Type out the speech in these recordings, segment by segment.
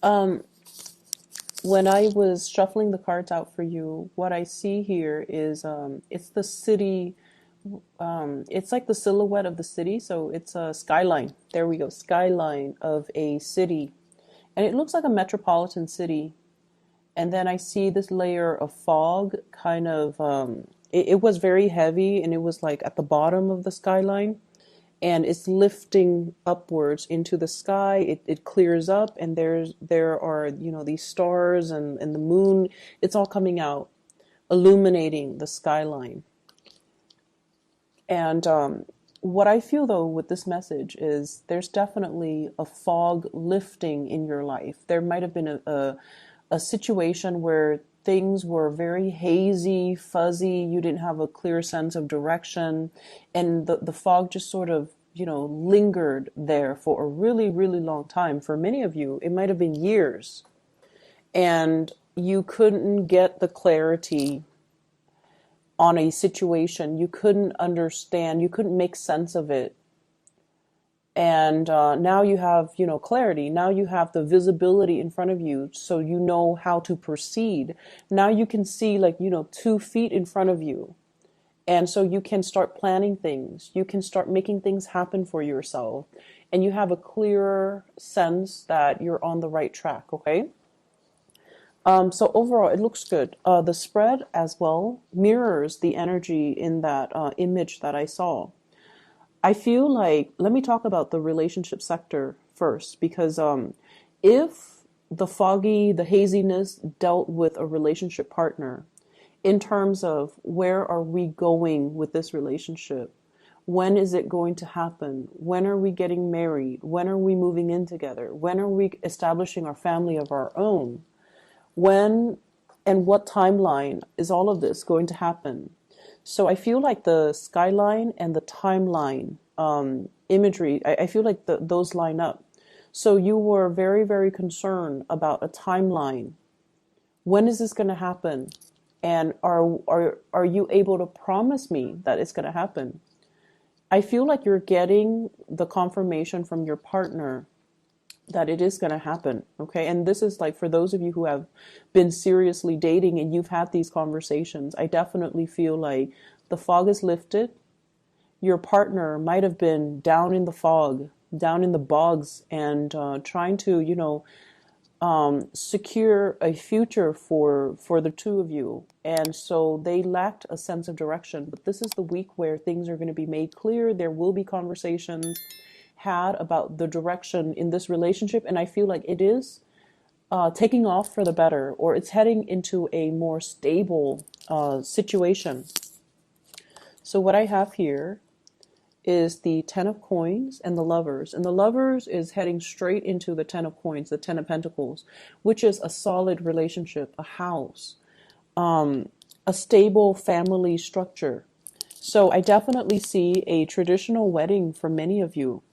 Um, when I was shuffling the cards out for you, what I see here is it's the city. It's like the silhouette of the city, so it's a skyline. There we go, skyline of a city, and it looks like a metropolitan city. And then I see this layer of fog, kind of. It was very heavy, and it was like at the bottom of the skyline, and it's lifting upwards into the sky. It clears up, and there are these stars and the moon. It's all coming out, illuminating the skyline. And what I feel though with this message is there's definitely a fog lifting in your life. There might have been a situation where things were very hazy, fuzzy, you didn't have a clear sense of direction, and the fog just sort of, lingered there for a really, really long time. For many of you, it might have been years, and you couldn't get the clarity on a situation. You couldn't understand, you couldn't make sense of it. And now you have, clarity. Now you have the visibility in front of you, so you know how to proceed. Now you can see, like, 2 feet in front of you. And so you can start planning things. You can start making things happen for yourself. And you have a clearer sense that you're on the right track, okay? So overall, it looks good. The spread as well mirrors the energy in that image that I saw. I feel like, let me talk about the relationship sector first, because if the haziness dealt with a relationship partner in terms of where are we going with this relationship? When is it going to happen? When are we getting married? When are we moving in together? When are we establishing our family of our own? When and what timeline is all of this going to happen? So I feel like the skyline and the timeline imagery, I feel like those line up. So you were very, very concerned about a timeline. When is this going to happen? And are you able to promise me that it's going to happen? I feel like you're getting the confirmation from your partner that it is going to happen. Okay. And this is like for those of you who have been seriously dating and you've had these conversations, I definitely feel like the fog is lifted. Your partner might have been down in the fog, down in the bogs, and trying to, secure a future for the two of you. And so they lacked a sense of direction. But this is the week where things are going to be made clear. There will be conversations had about the direction in this relationship, and I feel like it is taking off for the better, or it's heading into a more stable situation. So what I have here is the Ten of Coins and the Lovers. And the Lovers is heading straight into the Ten of Coins, the Ten of Pentacles, which is a solid relationship, a house, a stable family structure. So I definitely see a traditional wedding for many of you.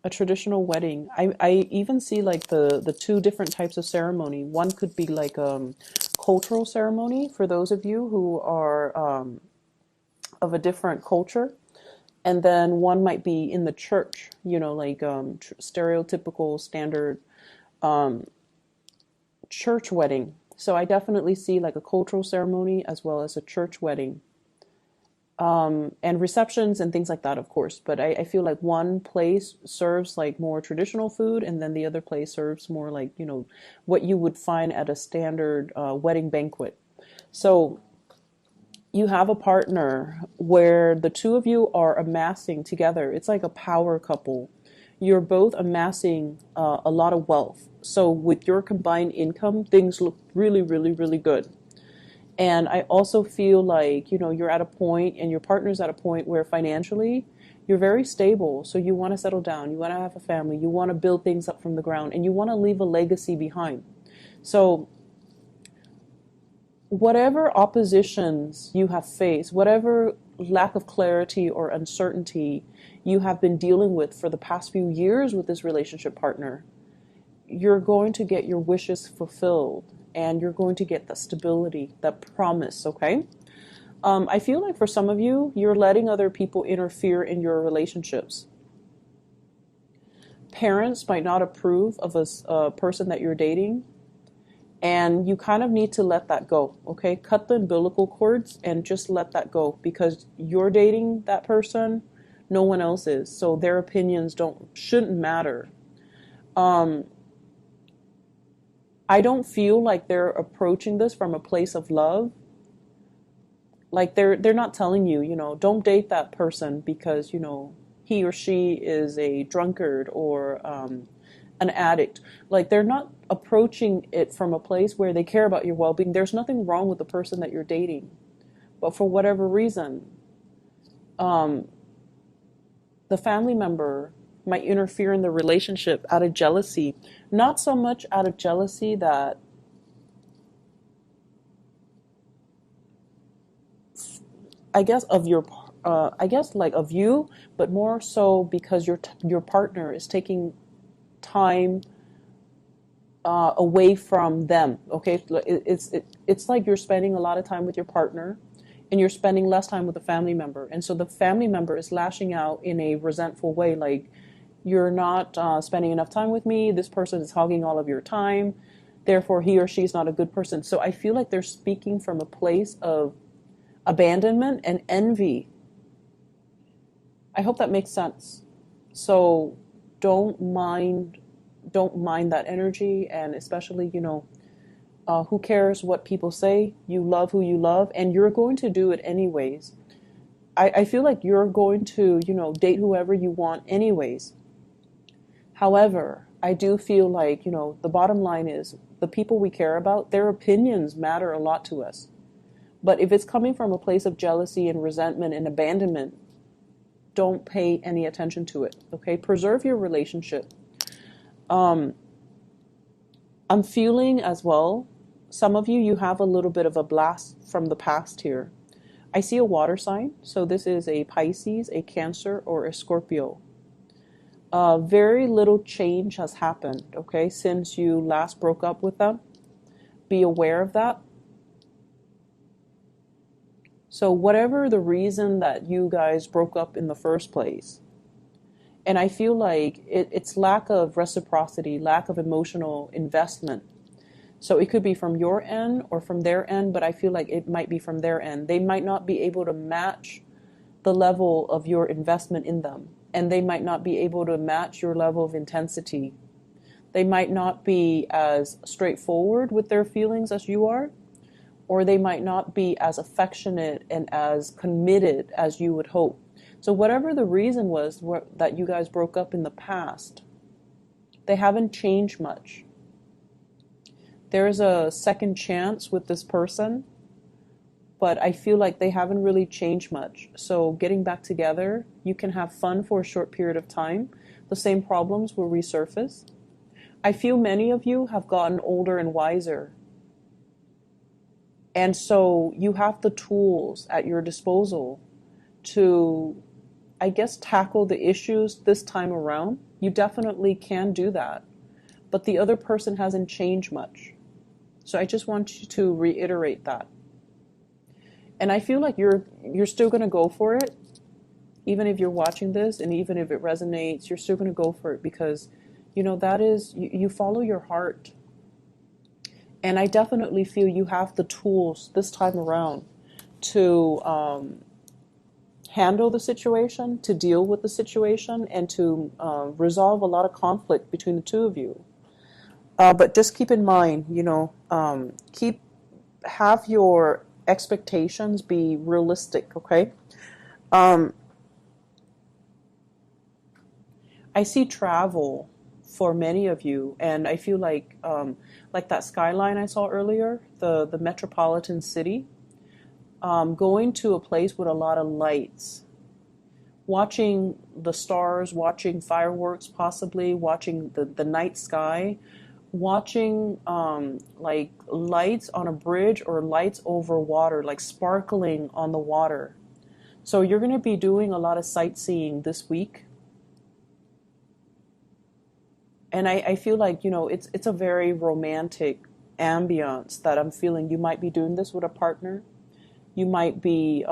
A traditional wedding. I even see like the two different types of ceremony. One could be like cultural ceremony for those of you who are of a different culture. And then one might be in the church, like stereotypical standard church wedding. So I definitely see like a cultural ceremony as well as a church wedding. And receptions and things like that, of course. But I feel like one place serves like more traditional food, and then the other place serves more like, what you would find at a standard wedding banquet. So you have a partner where the two of you are amassing together. It's like a power couple. You're both amassing a lot of wealth. So with your combined income, things look really, really, really good. And I also feel like, you're at a point and your partner's at a point where financially you're very stable. So you want to settle down, you want to have a family, you want to build things up from the ground, and you want to leave a legacy behind. So whatever oppositions you have faced, whatever lack of clarity or uncertainty you have been dealing with for the past few years with this relationship partner, you're going to get your wishes fulfilled, and you're going to get that stability, that promise, okay? I feel like for some of you, you're letting other people interfere in your relationships. parents might not approve of a person that you're dating, and you kind of need to let that go, okay? Cut the umbilical cords and just let that go, because you're dating that person, no one else is. So their opinions shouldn't matter. Um, I don't feel like they're approaching this from a place of love. Like they're not telling you, don't date that person because, he or she is a drunkard or an addict. Like they're not approaching it from a place where they care about your well-being. There's nothing wrong with the person that you're dating, but for whatever reason, um, the family member might interfere in the relationship out of jealousy. Not so much out of jealousy that I guess of your, I guess like of you, but more so because your partner is taking time away from them. Okay, it's like you're spending a lot of time with your partner, and you're spending less time with a family member, and so the family member is lashing out in a resentful way, like you're not spending enough time with me. This person is hogging all of your time. Therefore, he or she is not a good person. So I feel like they're speaking from a place of abandonment and envy. I hope that makes sense. So don't mind don't mind that energy, and especially, who cares what people say? You love who you love, and you're going to do it anyways. I feel like you're going to, date whoever you want anyways. However, I do feel like, the bottom line is the people we care about, their opinions matter a lot to us. But if it's coming from a place of jealousy and resentment and abandonment, don't pay any attention to it. Okay? Preserve your relationship. Um, I'm feeling as well, some of you, you have a little bit of a blast from the past here. I see a water sign, so this is a Pisces, a Cancer, or a Scorpio. Very little change has happened, okay, since you last broke up with them. Be aware of that. So whatever the reason that you guys broke up in the first place, and I feel like it's lack of reciprocity, lack of emotional investment. So it could be from your end or from their end, but I feel like it might be from their end. They might not be able to match the level of your investment in them, and they might not be able to match your level of intensity. They might not be as straightforward with their feelings as you are, or they might not be as affectionate and as committed as you would hope. So whatever the reason was that you guys broke up in the past, they haven't changed much. There's a second chance with this person, but I feel like they haven't really changed much. So getting back together, you can have fun for a short period of time. The same problems will resurface. I feel many of you have gotten older and wiser. And so you have the tools at your disposal to, I guess, tackle the issues this time around. You definitely can do that. But the other person hasn't changed much. So I just want you to reiterate that. And I feel like you're still going to go for it, even if you're watching this, and even if it resonates, you're still going to go for it because, that is, you follow your heart. And I definitely feel you have the tools this time around to handle the situation, to deal with the situation, and to resolve a lot of conflict between the two of you. But just keep in mind, have your expectations be realistic, okay? Um, I see travel for many of you, and I feel like that skyline I saw earlier, the metropolitan city, going to a place with a lot of lights, watching the stars, watching fireworks, possibly watching the night sky, watching like lights on a bridge or lights over water, like sparkling on the water. So you're going to be doing a lot of sightseeing this week. And I feel like, it's a very romantic ambiance that I'm feeling. You might be doing this with a partner. You might be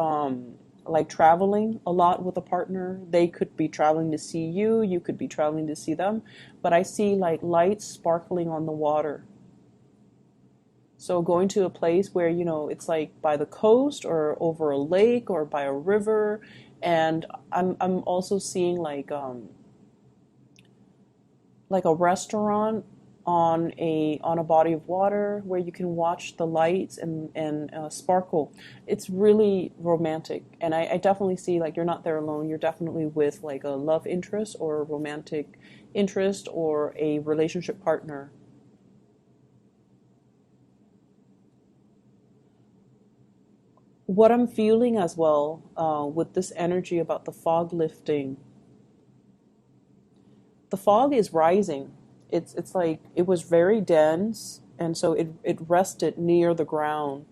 like traveling a lot with a partner. They could be traveling to see you, you could be traveling to see them, but I see like lights sparkling on the water. So going to a place where, it's like by the coast or over a lake or by a river. And I'm also seeing like a restaurant on a body of water where you can watch the lights and sparkle. It's really romantic, and I definitely see like you're not there alone. You're definitely with like a love interest or a romantic interest or a relationship partner. What I'm feeling as well with this energy about the fog lifting, the fog is rising. It's like it was very dense, and so it rested near the ground,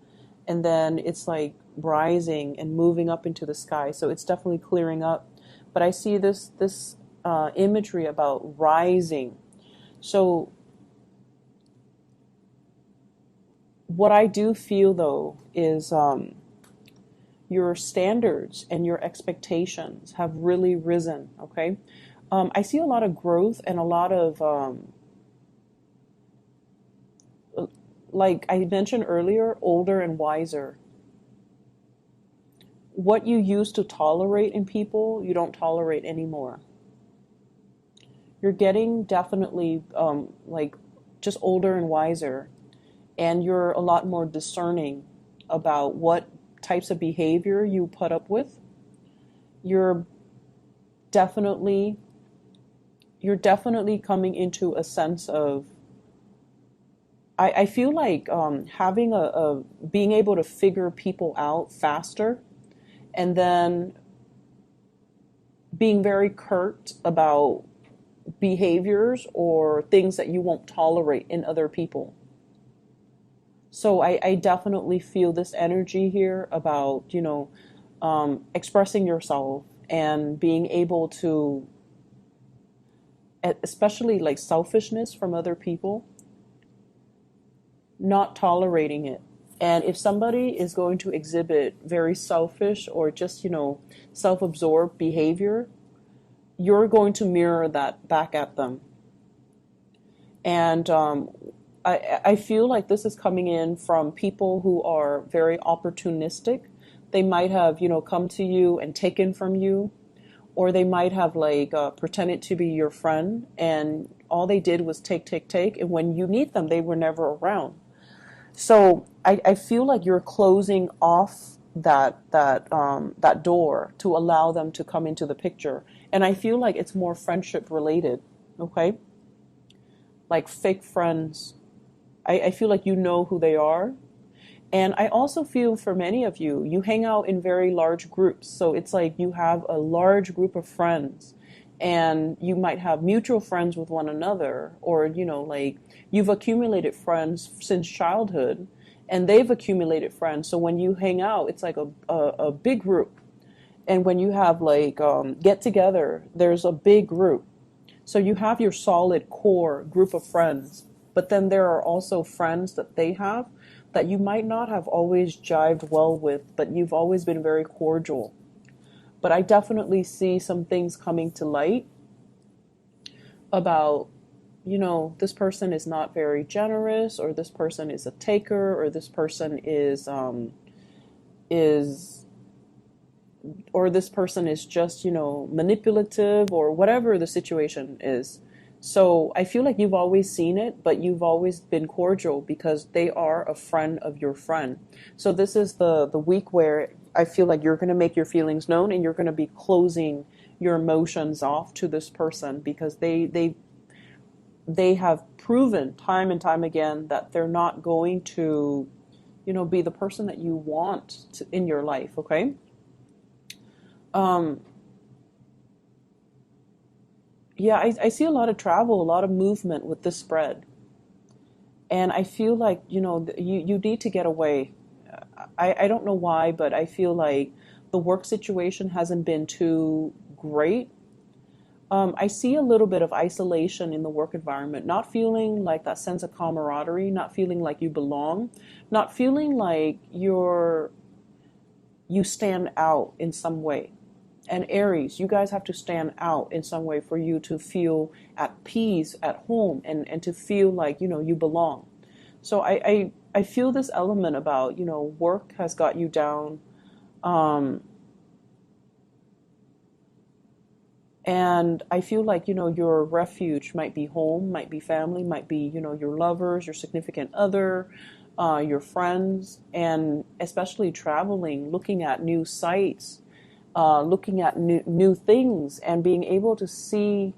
and then it's like rising and moving up into the sky. So it's definitely clearing up. But I see this imagery about rising. So what I do feel though is your standards and your expectations have really risen. Okay, I see a lot of growth and a lot of like I mentioned earlier, older and wiser. What you used to tolerate in people, you don't tolerate anymore. You're getting definitely like just older and wiser, and you're a lot more discerning about what types of behavior you put up with. You're definitely you're definitely coming into a sense of I feel like having a being able to figure people out faster, and then being very curt about behaviors or things that you won't tolerate in other people. So I definitely feel this energy here about, expressing yourself and being able to, especially like selfishness from other people, not tolerating it. And if somebody is going to exhibit very selfish or just, self absorbed behavior, you're going to mirror that back at them. And I feel like this is coming in from people who are very opportunistic. They might have, come to you and taken from you, or they might have like pretended to be your friend, and all they did was take, take, take. And when you need them, they were never around. So I feel like you're closing off that door to allow them to come into the picture. And I feel like it's more friendship related. Okay, like fake friends. I feel like you know who they are. And I also feel for many of you, you hang out in very large groups. So it's like you have a large group of friends, and you might have mutual friends with one another, or, like you've accumulated friends since childhood and they've accumulated friends. So when you hang out, it's like a big group. And when you have like get together, there's a big group. So you have your solid core group of friends, but then there are also friends that they have that you might not have always jived well with, but you've always been very cordial. But I definitely see some things coming to light about, this person is not very generous, or this person is a taker, or this person is or this person is just, manipulative, or whatever the situation is. So I feel like you've always seen it, but you've always been cordial because they are a friend of your friend. So this is the week where I feel like you're going to make your feelings known, and you're going to be closing your emotions off to this person because they have proven time and time again that they're not going to, be the person that you want in your life. Okay. Um, yeah, I see a lot of travel, a lot of movement with this spread. And I feel like, you need to get away. I don't know why, but I feel like the work situation hasn't been too great. I see a little bit of isolation in the work environment, not feeling like that sense of camaraderie, not feeling like you belong, not feeling like you stand out in some way. And Aries, you guys have to stand out in some way for you to feel at peace at home, and to feel like, you belong. So I feel this element about, work has got you down. Um, and I feel like, your refuge might be home, might be family, might be, your lovers, your significant other, your friends, and especially traveling, looking at new sites, looking at new things, and being able to see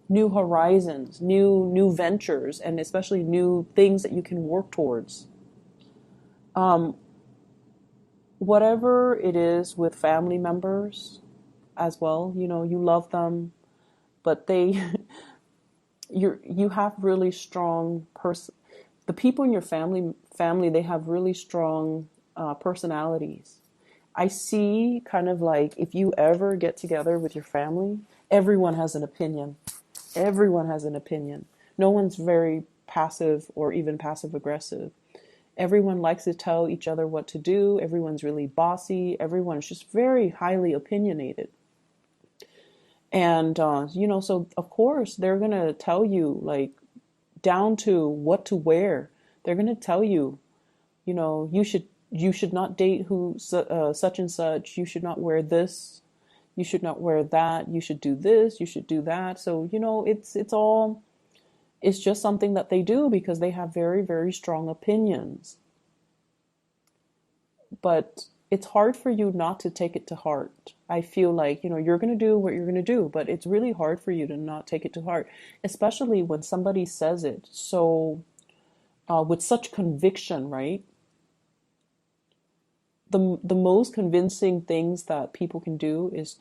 new horizons, new ventures, and especially new things that you can work towards. Um, Whatever it is with family members as well, you love them, but you have really strong the people in your family, they have really strong personalities. I see kind of like, if you ever get together with your family, everyone has an opinion. Everyone has an opinion. No one's very passive or even passive aggressive. Everyone likes to tell each other what to do. Everyone's really bossy. Everyone's just very highly opinionated. And, so of course they're going to tell you, like, down to what to wear. They're going to tell you, you should not date such and such. You should not wear this. You should not wear that. You should do this. You should do that. So, it's just something that they do because they have very, very strong opinions. But it's hard for you not to take it to heart. I feel like, you're going to do what you're going to do, but it's really hard for you to not take it to heart, especially when somebody says it so with such conviction, right? The most convincing things that people can do is,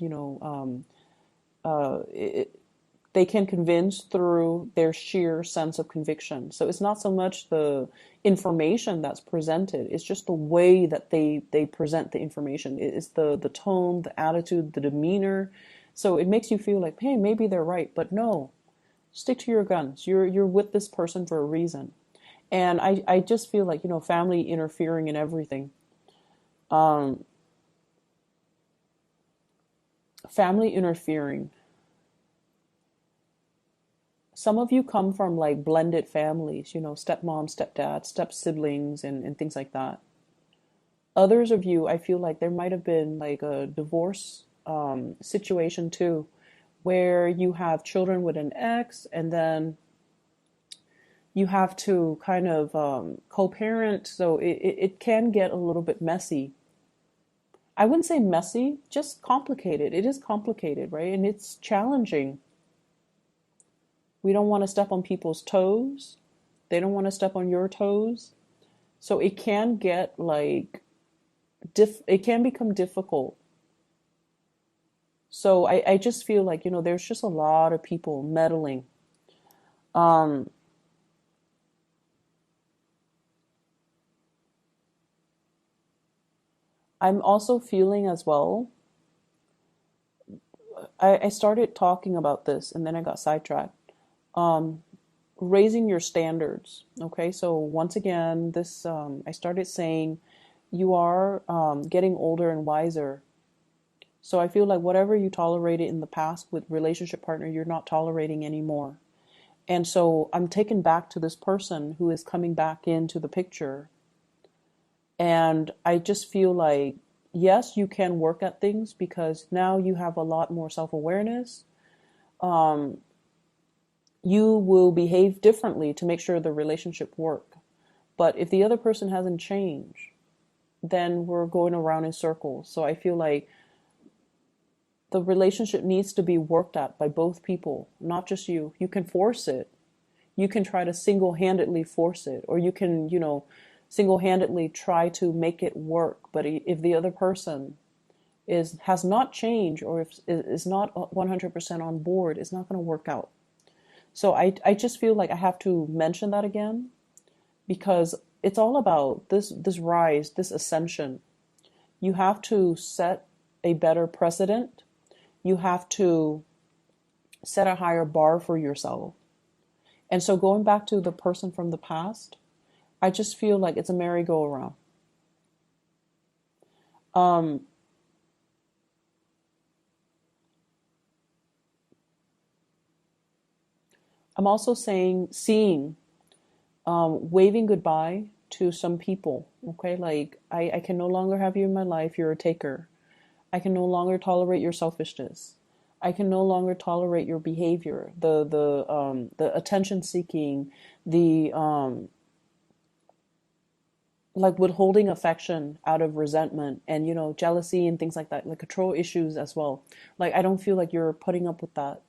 they can convince through their sheer sense of conviction. So it's not so much the information that's presented, it's just the way that they present the information. It's the tone, the attitude, the demeanor. So it makes you feel like, hey, maybe they're right, but no, stick to your guns. You're with this person for a reason. And I just feel like, family interfering in everything. Um, Family interfering. Some of you come from like blended families, stepmom, stepdad, step siblings, and things like that. Others of you, I feel like there might have been like a divorce situation too, where you have children with an ex, and then you have to kind of co-parent. So it can get a little bit messy. I wouldn't say messy, just complicated. It is complicated, right? And it's challenging. We don't want to step on people's toes. They don't want to step on your toes. So it can get like, it can become difficult. So I just feel like, there's just a lot of people meddling. Um, I'm also feeling as well, I started talking about this and then I got sidetracked. Um, Raising your standards. Okay, so once again, this I started saying you are getting older and wiser. So I feel like whatever you tolerated in the past with relationship partner, you're not tolerating anymore. And so I'm taken back to this person who is coming back into the picture. And I just feel like, yes, you can work at things because now you have a lot more self-awareness. Um, you will behave differently to make sure the relationship work. But if the other person hasn't changed, then we're going around in circles. So I feel like the relationship needs to be worked at by both people, not just you. You can force it. You can try to single-handedly force it, or you can, single-handedly try to make it work. But if the other person has not changed, or if is not 100% on board, it's not going to work out. So I just feel like I have to mention that again because it's all about this rise, this ascension. You have to set a better precedent. You have to set a higher bar for yourself. And so going back to the person from the past, I just feel like it's a merry-go-round. Um, I'm also seeing, waving goodbye to some people. Okay, like I can no longer have you in my life. You're a taker. I can no longer tolerate your selfishness. I can no longer tolerate your behavior, the attention seeking, the like withholding affection out of resentment and jealousy and things like that, like control issues as well. Like I don't feel like you're putting up with that.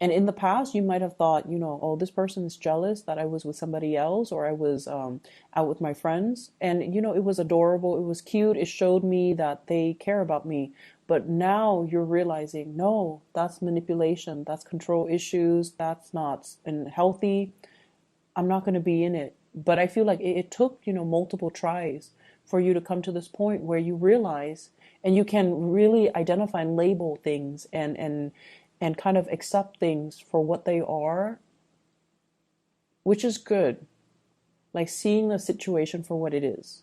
And in the past, you might have thought, oh, this person is jealous that I was with somebody else or I was out with my friends. And, it was adorable. It was cute. It showed me that they care about me. But now you're realizing, no, that's manipulation. That's control issues. That's not healthy. I'm not going to be in it. But I feel like it took, multiple tries for you to come to this point where you realize and you can really identify and label things and kind of accept things for what they are, which is good. Like seeing the situation for what it is.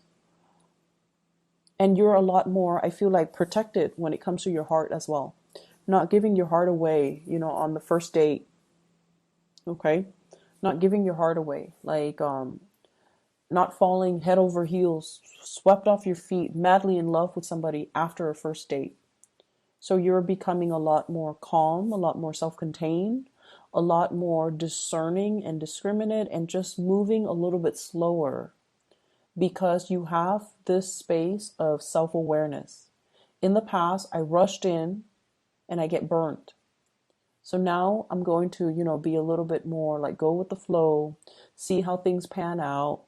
And you're a lot more, I feel like, protected when it comes to your heart as well. Not giving your heart away, on the first date, okay? Not giving your heart away. Like not falling head over heels, swept off your feet, madly in love with somebody after a first date. So you're becoming a lot more calm, a lot more self-contained, a lot more discerning and discriminate, and just moving a little bit slower because you have this space of self-awareness. In the past, I rushed in and I get burnt. So now I'm going to, be a little bit more like go with the flow, see how things pan out,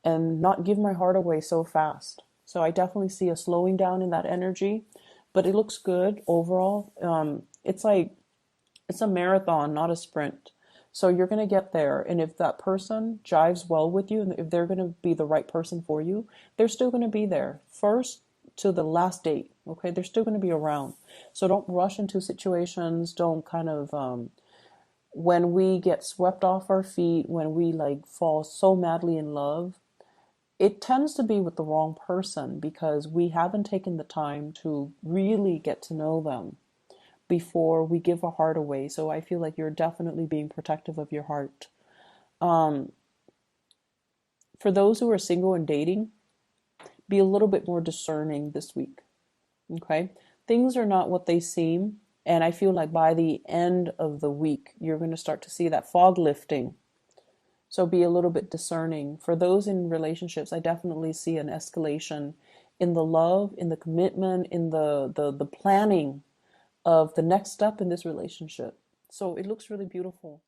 and not give my heart away so fast. So I definitely see a slowing down in that energy, but it looks good overall. It's like it's a marathon, not a sprint. So you're going to get there. And if that person jives well with you and if they're going to be the right person for you, they're still going to be there first to the last date. Okay. They're still going to be around. So don't rush into situations. Don't kind of, when we get swept off our feet, when we like fall so madly in love, it tends to be with the wrong person because we haven't taken the time to really get to know them before we give our heart away. So I feel like you're definitely being protective of your heart. Um, for those who are single and dating, be a little bit more discerning this week. Okay. Things are not what they seem. And I feel like by the end of the week, you're going to start to see that fog lifting. So be a little bit discerning. For those in relationships, I definitely see an escalation in the love, in the commitment, in the planning of the next step in this relationship. So it looks really beautiful.